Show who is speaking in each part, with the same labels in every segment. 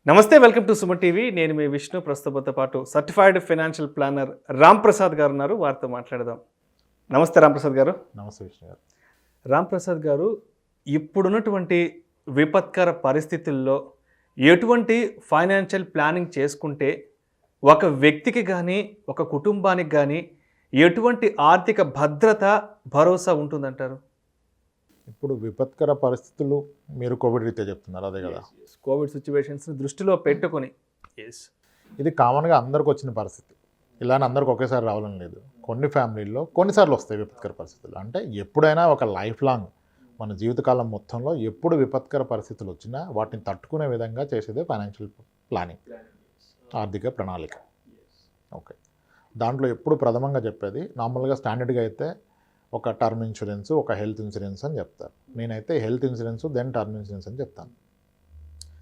Speaker 1: నమస్తే, welcome to Suman TV. నేను మీ విష్ణు. ప్రస్తుతంతో పాటు సర్టిఫైడ్ ఫైనాన్షియల్ ప్లానర్ ప్రసాద్ గారు ఉన్నారు. వారితో మాట్లాడదాం. నమస్తే ప్రసాద్ గారు.
Speaker 2: నమస్తే విష్ణు గారు.
Speaker 1: ప్రసాద్ గారు, ఇప్పుడున్నటువంటి విపత్కర పరిస్థితుల్లో ఎటువంటి ఫైనాన్షియల్ ప్లానింగ్ చేసుకుంటే ఒక వ్యక్తికి కానీ ఒక కుటుంబానికి కానీ ఎటువంటి ఆర్థిక భద్రత భరోసా ఉంటుందంటారు?
Speaker 2: ఇప్పుడు విపత్కర పరిస్థితులు మీరు కోవిడ్ రీత్యా చెప్తున్నారు, అదే కదా?
Speaker 1: కోవిడ్ సిచ్యువేషన్స్ని దృష్టిలో పెట్టుకొని
Speaker 2: ఇది కామన్గా అందరికి వచ్చిన పరిస్థితి. ఇలానే అందరికి ఒకేసారి రావాలని లేదు. కొన్ని ఫ్యామిలీల్లో కొన్నిసార్లు వస్తాయి విపత్కర పరిస్థితులు. అంటే ఎప్పుడైనా ఒక లైఫ్ లాంగ్ మన జీవితకాలం మొత్తంలో ఎప్పుడు విపత్కర పరిస్థితులు వచ్చినా వాటిని తట్టుకునే విధంగా చేసేదే ఫైనాన్షియల్ ప్లానింగ్, ఆర్థిక ప్రణాళిక. ఓకే, దాంట్లో ఎప్పుడు ప్రథమంగా చెప్పేది నార్మల్గా స్టాండర్డ్గా అయితే ఒక టర్మ్ ఇన్సూరెన్స్, ఒక హెల్త్ ఇన్సూరెన్స్ అని చెప్తారు. నేనైతే health insurance then term insurance అని చెప్తాను.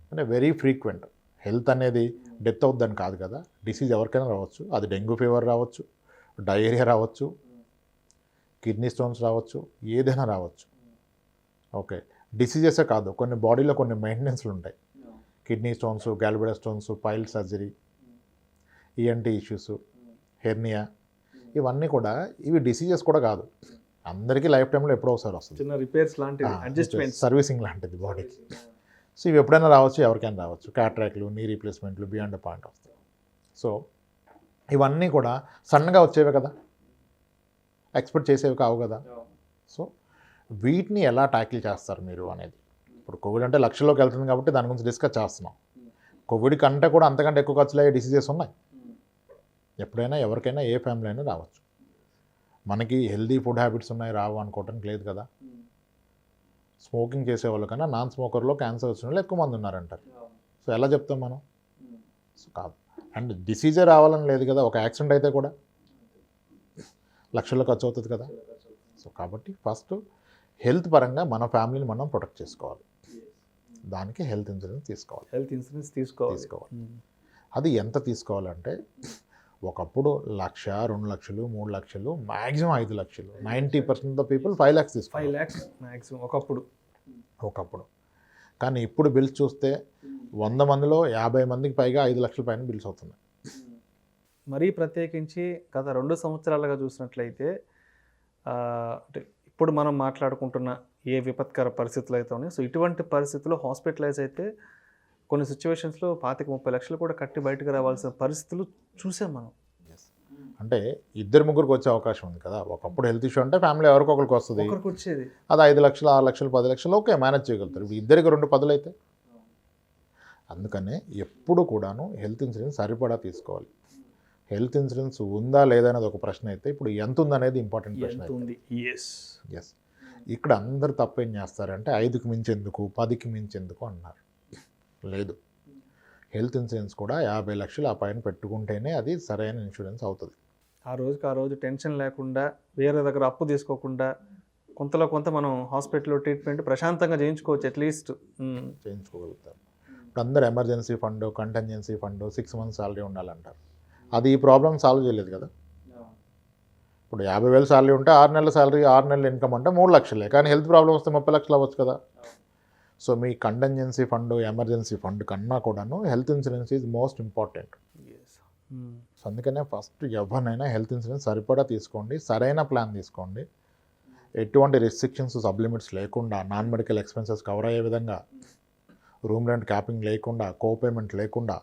Speaker 2: అంటే వెరీ ఫ్రీక్వెంట్. హెల్త్ అనేది డెత్ అవుద్దని కాదు కదా, డిసీజ్ ఎవరికైనా రావచ్చు. అది డెంగ్యూ ఫీవర్ రావచ్చు, డయేరియా రావచ్చు, కిడ్నీ స్టోన్స్ రావచ్చు, ఏదైనా రావచ్చు. ఓకే, డిసీజెసే కాదు, కొన్ని బాడీలో కొన్ని మెయింటెనెన్స్లు ఉంటాయి. Kidney stones, gallbladder stones, pile surgery, ENT issues, hernia, ఇవన్నీ కూడా ఇవి డిసీజెస్ కూడా కాదు. అందరికీ లైఫ్ టైంలో ఎప్పుడో ఒకసారి వస్తుంది.
Speaker 1: చిన్న రిపేర్స్ లాంటివి, అడ్జస్ట్మెంట్,
Speaker 2: సర్వీసింగ్ లాంటిది బాడీకి. సో ఇవి ఎప్పుడైనా రావచ్చు, ఎవరికైనా రావచ్చు. క్యాట్రాక్లు, నీ రీప్లేస్మెంట్లు బియాండ్ ద పాయింట్ వస్తాయి. సో ఇవన్నీ కూడా సన్నగా వచ్చేవే కదా, ఎక్స్పెక్ట్ చేసేవి కావు కదా. సో వీటిని ఎలా ట్యాకిల్ చేస్తారు మీరు అనేది. ఇప్పుడు కోవిడ్ అంటే లక్షల్లోకి వెళ్తుంది కాబట్టి దాని గురించి డిస్కస్ చేస్తున్నాం. కోవిడ్ కంటే కూడా అంతకంటే ఎక్కువ ఖర్చులు అయ్యే డిసీజెస్ ఉన్నాయి. ఎప్పుడైనా ఎవరికైనా ఏ ఫ్యామిలీ అయినా రావచ్చు. మనకి హెల్దీ ఫుడ్ హ్యాబిట్స్ ఉన్నాయి, రావు అనుకోవటానికి లేదు కదా. స్మోకింగ్ చేసేవాళ్ళు కన్నా నాన్ స్మోకర్లో క్యాన్సర్ వచ్చిన వాళ్ళు ఎక్కువ మంది ఉన్నారంటారు. సో ఎలా చెప్తాం మనం? సో కాదు. అండ్ డిసీజే రావాలని లేదు కదా, ఒక యాక్సిడెంట్ అయితే కూడా లక్షల్లో ఖర్చు అవుతుంది కదా. సో కాబట్టి ఫస్ట్ హెల్త్ పరంగా మన ఫ్యామిలీని మనం ప్రొటెక్ట్ చేసుకోవాలి. దానికి హెల్త్ ఇన్సూరెన్స్ తీసుకోవాలి. అది ఎంత తీసుకోవాలంటే, ఒకప్పుడు 1,00,000, 2 లక్షలు, 3 లక్షలు, మ్యాక్సిమం 5 లక్షలు. 90% ఆఫ్ ద పీపుల్ 5 lakhs తీసుకోవాలి.
Speaker 1: 5 lakhs మ్యాక్సిమం ఒకప్పుడు.
Speaker 2: కానీ ఇప్పుడు బిల్స్ చూస్తే 100 మందిలో 50 మందికి పైగా 5 లక్షల పైన బిల్స్ అవుతున్నాయి.
Speaker 1: మరీ ప్రత్యేకించి గత 2 సంవత్సరాలుగా చూసినట్లయితే, అంటే ఇప్పుడు మనం మాట్లాడుకుంటున్న ఏ విపత్కర పరిస్థితులు అయితే ఉన్నాయో, సో ఇటువంటి పరిస్థితుల్లో హాస్పిటలైజ్ అయితే కొన్ని సిచ్యువేషన్స్లో 25-30 లక్షలు కూడా కట్టి బయటకు రావాల్సిన పరిస్థితులు చూసాం మనం.
Speaker 2: అంటే 2-3 వచ్చే అవకాశం ఉంది కదా. ఒకప్పుడు హెల్త్ ఇష్యూ అంటే ఫ్యామిలీ ఎవరికి ఒకరికి వస్తుంది,
Speaker 1: వచ్చేది.
Speaker 2: అది 5 లక్షలు, 6 లక్షలు, 10 లక్షలు ఓకే మేనేజ్ చేయగలుగుతారు. ఇప్పుడు ఇద్దరికి 2 10 అయితే. అందుకనే ఎప్పుడు కూడాను హెల్త్ ఇన్సూరెన్స్ సరిపడా తీసుకోవాలి. హెల్త్ ఇన్సూరెన్స్ ఉందా లేదా అనేది ఒక ప్రశ్న అయితే, ఇప్పుడు ఎంత ఉందనేది ఇంపార్టెంట్ ప్రశ్న. ఎస్, ఇక్కడ అందరు తప్పేం చేస్తారంటే 5కి మించి ఎందుకు, 10కి మించి ఎందుకు అన్నారు. లేదు, హెల్త్ ఇన్సూరెన్స్ కూడా 50 లక్షలు ఆ పైన పెట్టుకుంటేనే అది సరైన ఇన్సూరెన్స్ అవుతుంది.
Speaker 1: ఆ రోజు టెన్షన్ లేకుండా, వేరే దగ్గర అప్పు తీసుకోకుండా కొంతలో కొంత మనం హాస్పిటల్లో ట్రీట్మెంట్ ప్రశాంతంగా చేయించుకోవచ్చు, అట్లీస్ట్
Speaker 2: చేయించుకోగలుగుతారు. ఇప్పుడు అందరు emergency fund, contingency fund, 6 months salary ఉండాలంటారు. అది ఈ ప్రాబ్లం సాల్వ్ చేయలేదు కదా. ఇప్పుడు 50,000 సాలరీ ఉంటే 6 నెలల సాలరీ, 6 నెలల ఇన్కమ్ అంటే 3 లక్షలే. కానీ హెల్త్ ప్రాబ్లం వస్తే 30 లక్షలు అవ్వచ్చు కదా. సో మీ కంటింజెన్సీ ఫండ్, ఎమర్జెన్సీ ఫండ్ కన్నా కూడాను health insurance is most important. So అందుకనే ఫస్ట్ ఎవరినైనా హెల్త్ ఇన్సూరెన్స్ సరిపడా తీసుకోండి, సరైన ప్లాన్ తీసుకోండి. ఎటువంటి రెస్ట్రిక్షన్స్, సబ్లిమిట్స్ లేకుండా, నాన్ మెడికల్ ఎక్స్పెన్సెస్ కవర్ అయ్యే విధంగా, రూమ్ రెంట్ క్యాపింగ్ లేకుండా, కోపేమెంట్ లేకుండా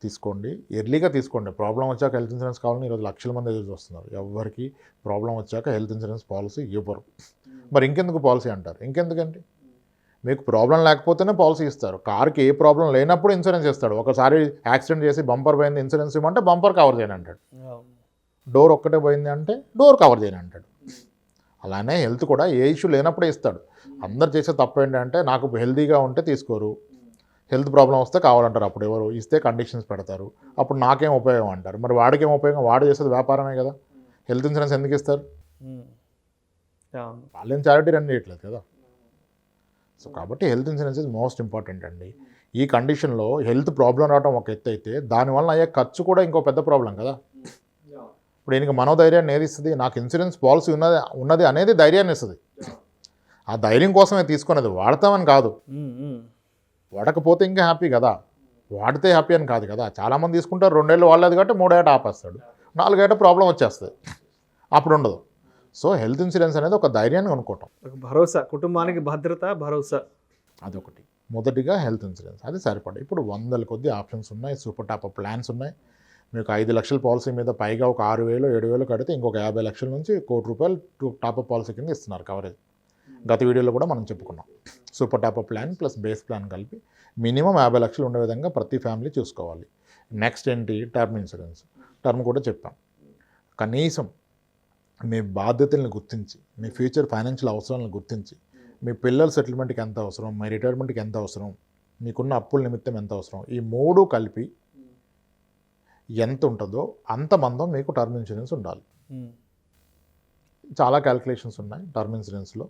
Speaker 2: తీసుకోండి. ఎర్లీగా తీసుకోండి. ప్రాబ్లం వచ్చాక హెల్త్ ఇన్సూరెన్స్ కావాలని ఈరోజు లక్షల మంది ఎదురు చూస్తున్నారు. ఎవరికి ప్రాబ్లం వచ్చాక హెల్త్ ఇన్సూరెన్స్ పాలసీ ఇవ్వరు. మరి ఇంకెందుకు పాలసీ అంటారు? ఇంకెందుకండి, మీకు ప్రాబ్లం లేకపోతేనే పాలసీ ఇస్తారు. కార్కి ఏ ప్రాబ్లం లేనప్పుడు ఇన్సూరెన్స్ ఇస్తాడు. ఒకసారి యాక్సిడెంట్ చేసి బంపర్ పోయింది, ఇన్సూరెన్స్ ఇవ్వమంటే బంపర్ కవర్ చేయని అంటాడు. డోర్ ఒక్కటే పోయింది అంటే డోర్ కవర్ చేయని అంటాడు. అలానే హెల్త్ కూడా ఏ ఇష్యూ లేనప్పుడే ఇస్తాడు. అందరు చేసే తప్పు ఏంటంటే, నాకు హెల్తీగా ఉంటే తీసుకోరు, హెల్త్ ప్రాబ్లం వస్తే కావాలంటారు. అప్పుడు ఎవరు ఇస్తే కండిషన్స్ పెడతారు. అప్పుడు నాకేం ఉపయోగం అంటారు. మరి వాడికేం ఉపయోగం? వాడు చేసేది వ్యాపారమే కదా. హెల్త్ ఇన్సూరెన్స్ ఎందుకు ఇస్తారు? వాళ్ళేం చారిటీ రన్ చేయట్లేదు కదా. సో కాబట్టి health insurance is most important అండి. ఈ కండిషన్లో హెల్త్ ప్రాబ్లం రావడం ఒక ఎత్తు అయితే, దానివల్ల అయ్యే ఖర్చు కూడా ఇంకో పెద్ద ప్రాబ్లం కదా. ఇప్పుడు ఈయనకి మనోధైర్యాన్ని ఏది ఇస్తుంది? నాకు ఇన్సూరెన్స్ పాలసీ ఉన్నది అనేది ధైర్యాన్ని ఇస్తుంది. ఆ ధైర్యం కోసమే తీసుకునేది, వాడతామని కాదు. వాడకపోతే ఇంకా హ్యాపీ కదా. వాడితే హ్యాపీ అని కాదు కదా. చాలామంది తీసుకుంటారు 2 ఏళ్ళు వాళ్ళది కాబట్టి 3 ఏట ఆపేస్తాడు, 4 ఏట ప్రాబ్లం వచ్చేస్తుంది, అప్పుడు ఉండదు. సో హెల్త్ ఇన్సూరెన్స్ అనేది ఒక ధైర్యాన్ని కొనుక్కోవటం,
Speaker 1: ఒక భరోసా, కుటుంబానికి భద్రత, భరోసా.
Speaker 2: అదొకటి. మొదటిగా హెల్త్ ఇన్సూరెన్స్ అది సరిపడే. ఇప్పుడు 100 కొద్ది ఆప్షన్స్ ఉన్నాయి, సూపర్ టాప్ ప్లాన్స్ ఉన్నాయి. మీకు 5 లక్షల పాలసీ మీద పైగా ఒక 6,000 7,000 కడితే ఇంకొక 50 లక్షల నుంచి ₹1,00,000 టాప్ పాలసీ కింద ఇస్తున్నారు కవరేజ్. గత వీడియోలో కూడా మనం చెప్పుకున్నాం. Super top plan plus base plan కలిపి మినిమం 50 లక్షలు ఉండే విధంగా ప్రతి ఫ్యామిలీ చూసుకోవాలి. నెక్స్ట్ ఏంటి, టర్మ్ ఇన్సూరెన్స్. టర్మ్ కూడా చెప్పాం. కనీసం మీ బాధ్యతలను గుర్తించి, మీ ఫ్యూచర్ ఫైనాన్షియల్ అవసరాలను గుర్తించి, మీ పిల్లల సెటిల్మెంట్కి ఎంత అవసరం, మీ రిటైర్మెంట్కి ఎంత అవసరం, మీకున్న అప్పుల నిమిత్తం ఎంత అవసరం, ఈ 3 కలిపి ఎంత ఉంటుందో అంత మందం మీకు టర్మ్ ఇన్సూరెన్స్ ఉండాలి. చాలా క్యాలిక్యులేషన్స్ ఉన్నాయి టర్మ్ ఇన్సూరెన్స్లో.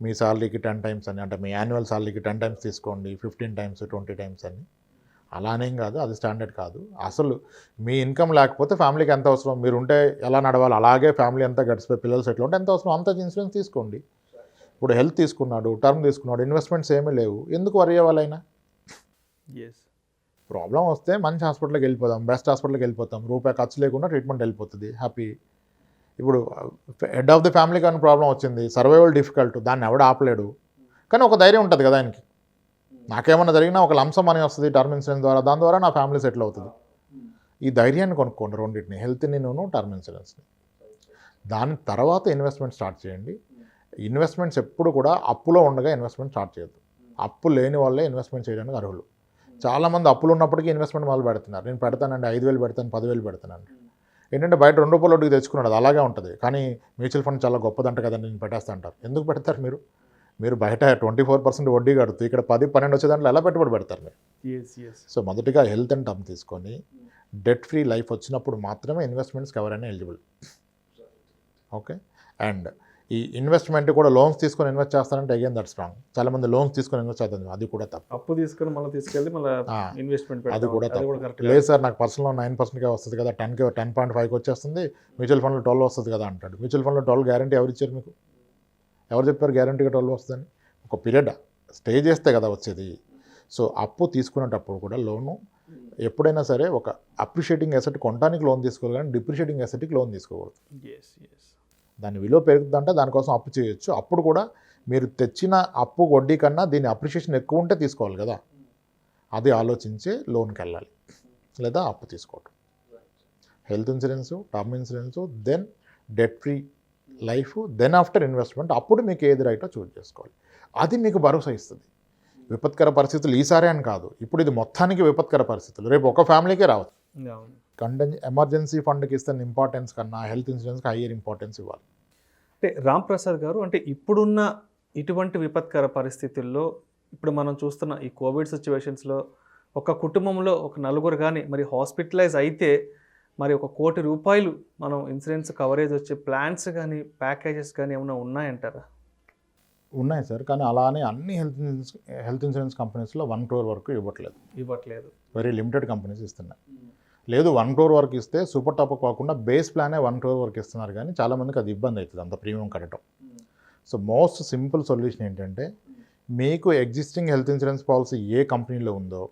Speaker 2: మీ శాలరీకి 10 టైమ్స్ అని, అంటే మీ యాన్యువల్ శాలరీకి 10 టైమ్స్ తీసుకోండి, 15 టైమ్స్ 20 టైమ్స్ అని. అలానేం కాదు, అది స్టాండర్డ్ కాదు. అసలు మీ ఇన్కమ్ లేకపోతే ఫ్యామిలీకి ఎంత అవసరం, మీరు ఉంటే ఎలా నడవాలి, అలాగే ఫ్యామిలీ అంతా గడిచిపోయి పిల్లలు సెటిల్ ఉంటే ఎంత అవసరం అంత ఇన్సూరెన్స్ తీసుకోండి. ఇప్పుడు హెల్త్ తీసుకున్నాడు, టర్మ్ తీసుకున్నాడు, ఇన్వెస్ట్మెంట్స్ ఏమీ లేవు, ఎందుకు వరి అవ్వాలైనా? ప్రాబ్లం వస్తే మంచి హాస్పిటల్కి వెళ్ళిపోదాం, బెస్ట్ హాస్పిటల్కి వెళ్ళిపోతాం, రూపాయి ఖర్చు లేకుండా ట్రీట్మెంట్ వెళ్ళిపోతుంది, హ్యాపీ. ఇప్పుడు హెడ్ ఆఫ్ ది ఫ్యామిలీ కానీ ప్రాబ్లం వచ్చింది, సర్వైవల్ డిఫికల్ట్, దాన్ని ఎవడ ఆపలేడు, కానీ ఒక ధైర్యం ఉంటుంది కదా ఆయనకి. నాకేమన్నా జరిగినా ఒక లంసం మనీ వస్తుంది టర్మ్ ఇన్సూరెన్స్ ద్వారా, దాని ద్వారా నా ఫ్యామిలీ సెటిల్ అవుతుంది. ఈ ధైర్యాన్ని కొనుక్కోండి రెండింటిని, హెల్త్ని టర్మ్ ఇన్సూరెన్స్ని. దాని తర్వాత ఇన్వెస్ట్మెంట్ స్టార్ట్ చేయండి. ఇన్వెస్ట్మెంట్స్ ఎప్పుడు కూడా అప్పులో ఉండగా ఇన్వెస్ట్మెంట్ స్టార్ట్ చేయొద్దు. అప్పు లేని వాళ్ళే ఇన్వెస్ట్మెంట్ చేయడానికి అర్హులు. చాలామంది అప్పులు ఉన్నప్పటికీ ఇన్వెస్ట్మెంట్ మొదలు పెడుతున్నారు. నేను పెడతానండి, 5,000 పెడతాను, 10,000 పెడతానండి. ఏంటంటే బయట ₹2 తెచ్చుకున్నాడు, అది అలాగే ఉంటుంది. కానీ మ్యూచువల్ ఫండ్ చాలా గొప్పదంట కదండి, నేను పెట్టేస్తా అంటారు. ఎందుకు పెడతారు మీరు బయట 24% వడ్డీ కడుతూ ఇక్కడ 10-12 వచ్చే దాంట్లో ఎలా పెట్టుబడి పెడతారు మీరు? సో మొదటిగా హెల్త్ అండ్ టర్మ్ తీసుకొని డెట్ ఫ్రీ లైఫ్ వచ్చినప్పుడు మాత్రమే ఇన్వెస్ట్మెంట్స్కి ఎవరైనా ఎలిజిబుల్. ఓకే. అండ్ ఈ ఇన్వెస్ట్మెంట్ కూడా లోన్స్ తీసుకొని ఇన్వెస్ట్ చేస్తారంటే అగైన్ దట్స్ రాంగ్. చాలా మంది లోన్స్ తీసుకొని ఇన్వెస్ట్ చేస్తారు, అది కూడా తప్పు.
Speaker 1: అప్పు తీసుకొని మళ్ళీ తీసుకెళ్ళి మళ్ళీ ఇన్వెస్ట్మెంట్
Speaker 2: అది కూడా తప్పు. లేదు సార్ నాకు పర్సనల్లో 9%గా వస్తుంది కదా, 10.5కి వచ్చేస్తుంది, మ్యూచువల్ ఫండ్లో 12 వస్తుంది కదా అంటాడు. మ్యూచువల్ ఫండ్లో 12 గ్యారంటీ ఎవరు ఇచ్చారు మీకు? ఎవరు చెప్పారు గ్యారంటీగా 12 వస్తుందని? ఒక పీరియడ్ స్టే చేస్తే కదా వచ్చేది. సో అప్పు తీసుకునేటప్పుడు కూడా లోను ఎప్పుడైనా సరే ఒక అప్రిషియేటింగ్ అసెట్ కొనడానికి లోన్ తీసుకోవాలి, కానీ డిప్రిషియేటింగ్ అసెట్కి లోన్ తీసుకోకూడదు. దాని విలువ పెరుగుతుందంటే దానికోసం అప్పు చేయొచ్చు. అప్పుడు కూడా మీరు తెచ్చిన అప్పు వడ్డీ కన్నా దీని అప్రిషియేషన్ ఎక్కువ ఉంటే తీసుకోవాలి కదా, అది ఆలోచించే లోన్కి వెళ్ళాలి, లేదా అప్పు తీసుకోవటం. Health insurance, term insurance, then debt free life, then after investment. అప్పుడు మీకు ఏది రైటో చూజ్ చేసుకోవాలి. అది మీకు భరోసా ఇస్తుంది. విపత్కర పరిస్థితులు ఈసారి అని కాదు, ఇప్పుడు ఇది మొత్తానికి విపత్కర పరిస్థితులు, రేపు ఒక ఫ్యామిలీకే రావచ్చు. ఎమర్జెన్సీ ఫండ్కి ఇస్తున్న ఇంపార్టెన్స్ కన్నా హెల్త్ ఇన్సూరెన్స్కి హయ్యర్ ఇంపార్టెన్స్ ఇవ్వాలి.
Speaker 1: అంటే రామ్ ప్రసాద్ గారు, అంటే ఇప్పుడున్న ఇటువంటి విపత్కర పరిస్థితుల్లో ఇప్పుడు మనం చూస్తున్న ఈ కోవిడ్ సిచ్యువేషన్స్లో ఒక కుటుంబంలో ఒక 4 కానీ మరి హాస్పిటలైజ్ అయితే మరి ₹1,00,00,000 మనం ఇన్సూరెన్స్ కవరేజ్ వచ్చే ప్లాన్స్ కానీ ప్యాకేజెస్ కానీ ఏమైనా ఉన్నాయంటారా?
Speaker 2: ఉన్నాయి సార్, కానీ అలానే అన్ని హెల్త్ ఇన్సూరెన్స్ కంపెనీస్లో 1 crore వరకు ఇవ్వట్లేదు. వెరీ లిమిటెడ్ కంపెనీస్ ఇస్తున్నాయి. లేదు 1 crore వరకు ఇస్తే సూపర్ టాప్ కాకుండా బేస్ ప్లానే 1 crore వరకు ఇస్తున్నారు, కానీ చాలామందికి అది ఇబ్బంది అవుతుంది అంత ప్రీమియం కట్టడం. సో మోస్ట్ సింపుల్ సొల్యూషన్ ఏంటంటే, మీకు ఎగ్జిస్టింగ్ హెల్త్ ఇన్సూరెన్స్ పాలసీ ఏ కంపెనీలో ఉందో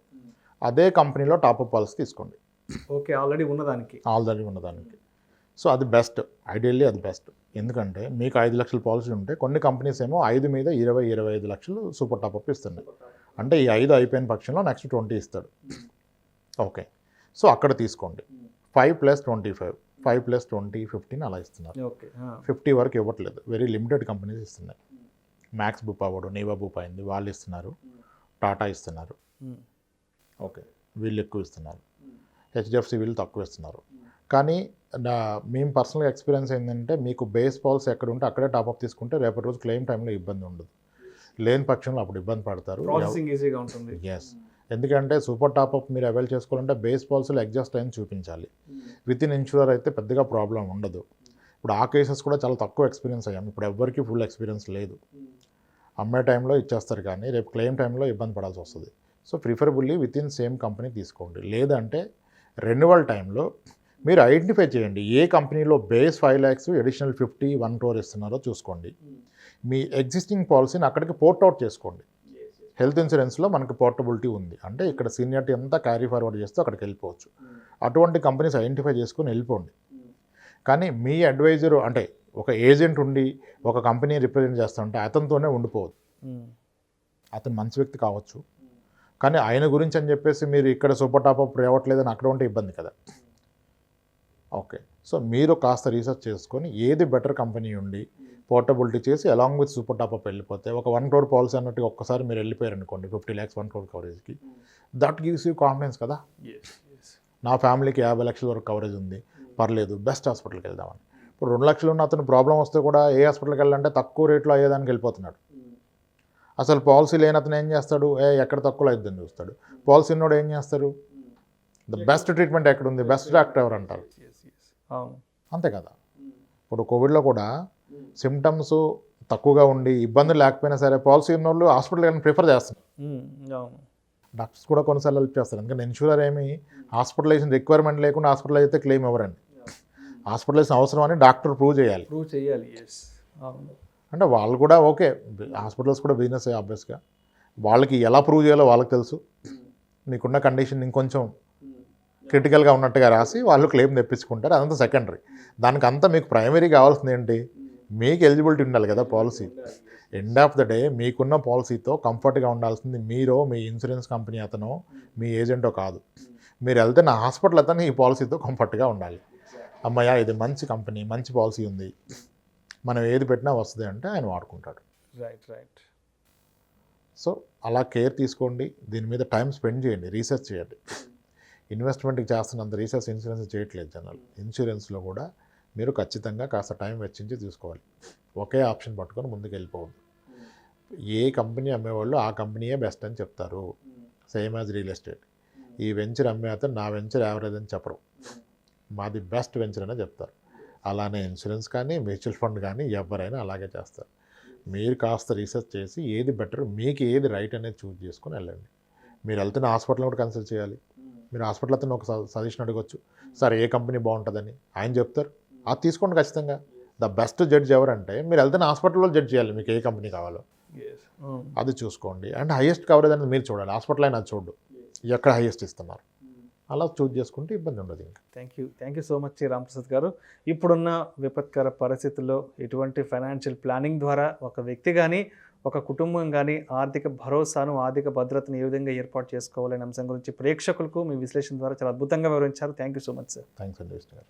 Speaker 2: అదే కంపెనీలో టాప్అప్ పాలసీ తీసుకోండి.
Speaker 1: ఓకే, ఆల్రెడీ ఉన్నదానికి.
Speaker 2: సో అది బెస్ట్, ఐడియల్లీ అది బెస్ట్. ఎందుకంటే మీకు 5 లక్షల పాలసీ ఉంటే కొన్ని కంపెనీస్ ఏమో 5 మీద 20-25 లక్షలు సూపర్ టాప్అప్ ఇస్తున్నాయి. అంటే ఈ 5 అయిపోయిన పక్షంలో నెక్స్ట్ 20 ఇస్తాడు. ఓకే, సో అక్కడ తీసుకోండి. 5+25, 5+20, 15 అలా ఇస్తున్నారు. 50 వరకు ఇవ్వట్లేదు, వెరీ లిమిటెడ్ కంపెనీస్ ఇస్తున్నాయి. మ్యాక్స్ బూపా వాడు, నీవా బూపా అయింది, వాళ్ళు ఇస్తున్నారు. టాటా ఇస్తున్నారు. ఓకే, వీళ్ళు ఎక్కువ ఇస్తున్నారు. హెచ్డిఎఫ్సి వీళ్ళు తక్కువ ఇస్తున్నారు. కానీ మేము పర్సనల్గా ఎక్స్పీరియన్స్ ఏంటంటే, మీకు బేస్ పాలసీ ఎక్కడ ఉంటే అక్కడే టాప్అప్ తీసుకుంటే రేపటి రోజు క్లెయిమ్ టైంలో ఇబ్బంది ఉండదు. లేని పక్షంలో అప్పుడు ఇబ్బంది పడతారు.
Speaker 1: ఈజీగా ఉంటుంది.
Speaker 2: ఎస్, ఎందుకంటే సూపర్ టాప్అప్ మీరు అవైల్ చేసుకోవాలంటే బేస్ పాలసీలో ఎగ్జాస్ట్ టైం చూపించాలి. విత్ ఇన్ ఇన్సూరర్ అయితే పెద్దగా ప్రాబ్లం ఉండదు. ఇప్పుడు ఆ కేసెస్ కూడా చాలా తక్కువ ఎక్స్పీరియన్స్ అయ్యాం. ఇప్పుడు ఎవరికి ఫుల్ ఎక్స్పీరియన్స్ లేదు. అమ్మే టైంలో ఇచ్చేస్తారు, కానీ రేపు క్లెయిమ్ టైంలో ఇబ్బంది పడాల్సి వస్తుంది. So preferably with in same company తీసుకోండి. లేదంటే రెన్యువల్ టైంలో మీరు ఐడెంటిఫై చేయండి ఏ కంపెనీలో బేస్ 5 lakhs అడిషనల్ 50, 1 crore ఇస్తున్నారో చూసుకోండి. మీ ఎగ్జిస్టింగ్ పాలసీని అక్కడికి పోర్ట్ అవుట్ చేసుకోండి. హెల్త్ ఇన్సూరెన్స్లో మనకి పోర్టబిలిటీ ఉంది, అంటే ఇక్కడ సీనియారిటీ అంతా క్యారీ ఫార్వర్డ్ చేస్తూ అక్కడికి వెళ్ళిపోవచ్చు. అటువంటి కంపెనీస్ ఐడెంటిఫై చేసుకుని వెళ్ళిపోండి. కానీ మీ అడ్వైజరు అంటే ఒక ఏజెంట్ ఉండి ఒక కంపెనీ రిప్రజెంట్ చేస్తుంటే అతనితోనే ఉండిపోవద్దు. అతను మంచి వ్యక్తి కావచ్చు, కానీ ఆయన గురించి అని చెప్పేసి మీరు ఇక్కడ సూపర్ టాప్అప్ రావట్లేదని అక్కడ ఉంటే ఇబ్బంది కదా. ఓకే, సో మీరు కాస్త రీసెర్చ్ చేసుకొని ఏది బెటర్ కంపెనీ ఉండి పోర్టబిలిటీ చేసి అలాంగ్ విత్ సూపర్ టాప్అప్ వెళ్ళిపోతే ఒక 1 crore పాలసీ అన్నట్టు ఒక్కసారి మీరు వెళ్ళిపోయారు అనుకోండి 50 lakhs 1 crore కవరేజ్కి, దట్ గివ్స్ యూ కాన్ఫిడెన్స్ కదా. నా ఫ్యామిలీకి 50 లక్షల వరకు కవరేజ్ ఉంది, పర్లేదు బెస్ట్ హాస్పిటల్కి వెళ్దామని. ఇప్పుడు 2 లక్షలు ఉన్న అతను ప్రాబ్లం వస్తే కూడా ఏ హాస్పిటల్కి వెళ్ళాలంటే తక్కువ రేట్లో అయ్యేదానికి వెళ్ళిపోతున్నాడు. అసలు పాలసీ లేని అతను ఏం చేస్తాడు, ఎక్కడ తక్కువలో అయిద్దని చూస్తాడు. పాలసీ ఉన్నోడు ఏం చేస్తారు, ద బెస్ట్ ట్రీట్మెంట్ ఎక్కడ ఉంది, బెస్ట్ డాక్టర్ ఎవరు అంటారు, అంతే కదా. ఇప్పుడు కోవిడ్లో కూడా సిమ్టమ్స్ తక్కువగా ఉండి ఇబ్బందులు లేకపోయినా సరే పాలసీ ఉన్న వాళ్ళు హాస్పిటల్ కానీ ప్రిఫర్ చేస్తున్నారు. డాక్టర్స్ కూడా కొన్నిసార్లు హెల్ప్ చేస్తారు, ఎందుకంటే ఇన్సూరర్ ఏమి హాస్పిటలైజేషన్ రిక్వైర్మెంట్ లేకుండా హాస్పిటల్ అయితే క్లెయిమ్ ఇవ్వరండి. హాస్పిటలైజేషన్ అవసరం అని డాక్టర్ ప్రూవ్ చేయాలి. అంటే వాళ్ళు కూడా ఓకే, హాస్పిటల్స్ కూడా బిజినెస్ ఆబ్వియస్గా, వాళ్ళకి ఎలా ప్రూవ్ చేయాలో వాళ్ళకి తెలుసు. నీకున్న కండిషన్ ఇంకొంచెం క్రిటికల్గా ఉన్నట్టుగా రాసి వాళ్ళు క్లెయిమ్ తెప్పించుకుంటారు, అదంతా సెకండరీ. దానికి అంతా మీకు ప్రైమరీ కావాల్సింది ఏంటి, మీకు ఎలిజిబిలిటీ ఉండాలి కదా policy. End of the day మీకున్న పాలసీతో కంఫర్ట్గా ఉండాల్సింది మీరో మీ ఇన్సూరెన్స్ కంపెనీ అతనో మీ ఏజెంటో కాదు. మీరు వెళ్తే నా హాస్పిటల్ అతను ఈ పాలసీతో కంఫర్ట్గా ఉండాలి. అమ్మయ్య ఇది మంచి కంపెనీ, మంచి పాలసీ ఉంది, మనం ఏది పెట్టినా వస్తుంది అంటే ఆయన వాడుకుంటాడు.
Speaker 1: రైట్.
Speaker 2: సో అలా కేర్ తీసుకోండి, దీని మీద టైం స్పెండ్ చేయండి, రీసెర్చ్ చేయండి. ఇన్వెస్ట్మెంట్కి చేస్తున్నంత రీసెర్చ్ ఇన్సూరెన్స్ చేయట్లేదు జనాలు. ఇన్సూరెన్స్లో కూడా మీరు ఖచ్చితంగా కాస్త టైం వెచ్చించి తీసుకోవాలి. ఒకే ఆప్షన్ పట్టుకొని ముందుకు వెళ్ళిపోవద్దు. ఏ కంపెనీ అమ్మేవాళ్ళు ఆ కంపెనీయే బెస్ట్ అని చెప్తారు, సేమ్ యాజ్ రియల్ ఎస్టేట్. ఈ వెంచర్ అమ్మే అతను నా వెంచర్ యావరేజ్ అని చెప్పరు, మాది బెస్ట్ వెంచర్ అనే చెప్తారు. అలానే ఇన్సూరెన్స్ కానీ మ్యూచువల్ ఫండ్ కానీ ఎవరైనా అలాగే చేస్తారు. మీరు కాస్త రీసెర్చ్ చేసి ఏది బెటర్, మీకు ఏది రైట్ అనేది చూజ్ చేసుకొని వెళ్ళండి. మీరు వెళ్తున్న హాస్పిటల్ కూడా కన్సల్ట్ చేయాలి. మీరు హాస్పిటల్ అతను ఒక సజెషన్ అడగొచ్చు, సార్ ఏ కంపెనీ బాగుంటుందని ఆయన చెప్తారు, అది తీసుకోండి ఖచ్చితంగా. ద బెస్ట్ జడ్జ్ ఎవరంటే మీరు వెళ్తున్న హాస్పిటల్లో జడ్జ్ చేయాలి, మీకు ఏ కంపెనీ కావాలో అది చూసుకోండి. అండ్ హైయెస్ట్ కవరేజ్ అనేది మీరు చూడాలి, హాస్పిటల్ అయినా చూడు ఎక్కడ హైయెస్ట్ ఇస్తున్నారు, అలా చూజ్ చేసుకుంటే ఇబ్బంది ఉండదు. ఇంకా
Speaker 1: thank you so much Ramprasad గారు. ఇప్పుడున్న విపత్కర పరిస్థితుల్లో ఎటువంటి ఫైనాన్షియల్ ప్లానింగ్ ద్వారా ఒక వ్యక్తి కానీ ఒక కుటుంబం కానీ ఆర్థిక భరోసాను, ఆర్థిక భద్రతను ఏ విధంగా ఏర్పాటు చేసుకోవాలనే అంశం గురించి ప్రేక్షకులకు మీ విశ్లేషణ ద్వారా చాలా అద్భుతంగా వివరించారు. Thank you so much sir.
Speaker 2: Thanks అండి విష్ణు గారు.